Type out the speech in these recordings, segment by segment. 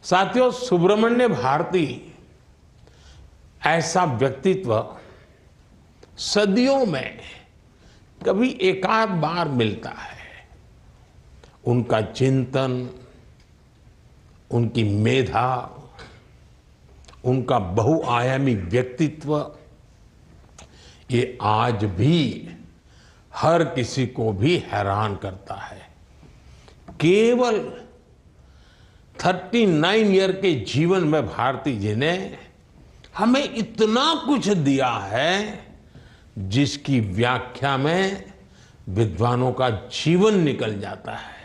साथियों, सुब्रमण्य भारती ऐसा व्यक्तित्व सदियों में कभी एकाध बार मिलता है। उनका चिंतन, उनकी मेधा, उनका बहुआयामी व्यक्तित्व ये आज भी हर किसी को भी हैरान करता है। केवल 39 ईयर के जीवन में भारती जी ने हमें इतना कुछ दिया है जिसकी व्याख्या में विद्वानों का जीवन निकल जाता है।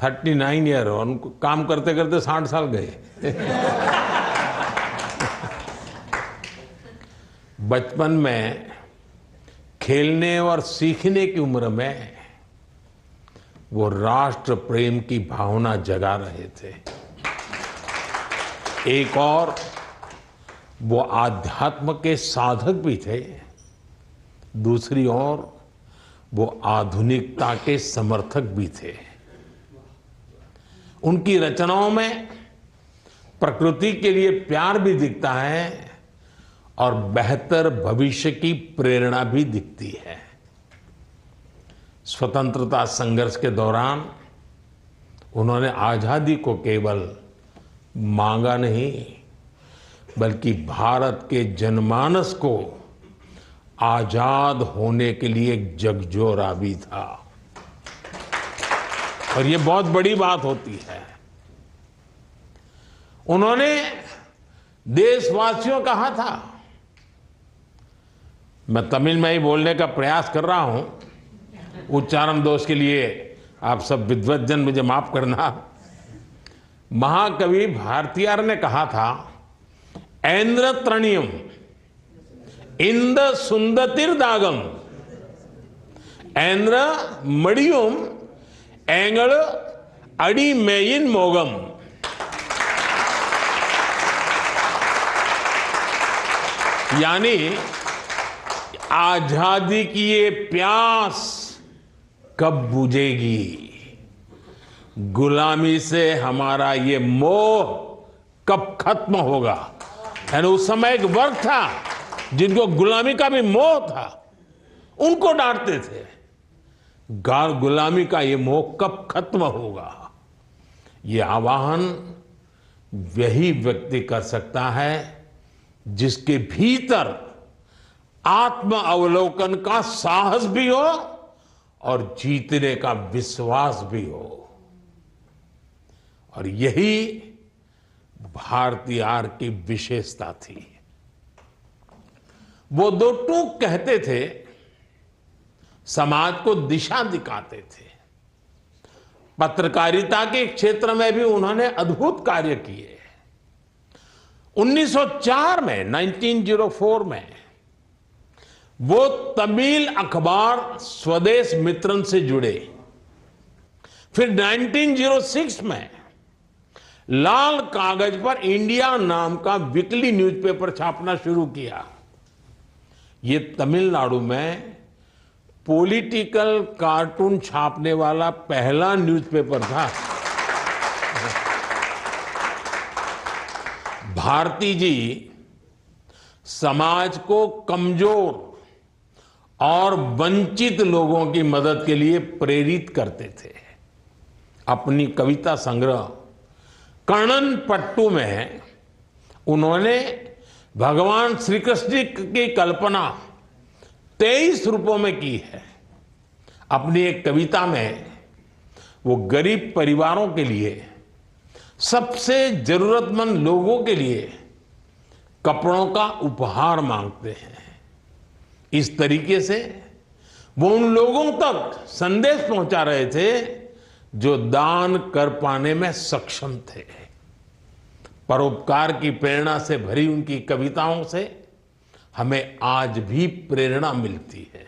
थर्टी 39 ईयर और उनको काम करते करते 60 साल गए। बचपन में खेलने और सीखने की उम्र में वो राष्ट्र प्रेम की भावना जगा रहे थे। एक और वो आध्यात्म के साधक भी थे, दूसरी ओर वो आधुनिकता के समर्थक भी थे। उनकी रचनाओं में प्रकृति के लिए प्यार भी दिखता है और बेहतर भविष्य की प्रेरणा भी दिखती है। स्वतंत्रता संघर्ष के दौरान उन्होंने आजादी को केवल मांगा नहीं, बल्कि भारत के जनमानस को आजाद होने के लिए एक जगजोरा भी था। और ये बहुत बड़ी बात होती है। उन्होंने देशवासियों कहा था, मैं तमिल में ही बोलने का प्रयास कर रहा हूं, उच्चारण दोष के लिए आप सब विद्वज्जन मुझे माफ करना। महाकवि भारतीयार ने कहा था, ऐन्द्र त्रणियम इंद सुंदतिर दागम ऐन्द्र मड़ियुम एंगल अड़ी मेइन मोगम। यानी आजादी की ये प्यास कब बुझेगी, गुलामी से हमारा ये मोह कब खत्म होगा। यानी उस समय एक वर्ग था जिनको गुलामी का भी मोह था, उनको डांटते थे, गुलामी का ये मोह कब खत्म होगा। ये आह्वान वही व्यक्ति कर सकता है जिसके भीतर आत्म अवलोकन का साहस भी हो और जीतने का विश्वास भी हो। और यही भारतीयार की विशेषता थी। वो दो टूक कहते थे, समाज को दिशा दिखाते थे। पत्रकारिता के क्षेत्र में भी उन्होंने अद्भुत कार्य किए। 1904 में 1904 में वो तमिल अखबार स्वदेश मित्रन से जुड़े। फिर 1906 में लाल कागज पर इंडिया नाम का वीकली न्यूज़पेपर छापना शुरू किया। ये तमिलनाडु में पॉलिटिकल कार्टून छापने वाला पहला न्यूज़पेपर था। भारती जी समाज को कमजोर और वंचित लोगों की मदद के लिए प्रेरित करते थे। अपनी कविता संग्रह कर्णन पट्टू में उन्होंने भगवान श्री कृष्ण की कल्पना 23 रूपों में की है। अपनी एक कविता में वो गरीब परिवारों के लिए, सबसे जरूरतमंद लोगों के लिए कपड़ों का उपहार मांगते हैं। इस तरीके से वो उन लोगों तक संदेश पहुंचा रहे थे जो दान कर पाने में सक्षम थे। परोपकार की प्रेरणा से भरी उनकी कविताओं से हमें आज भी प्रेरणा मिलती है।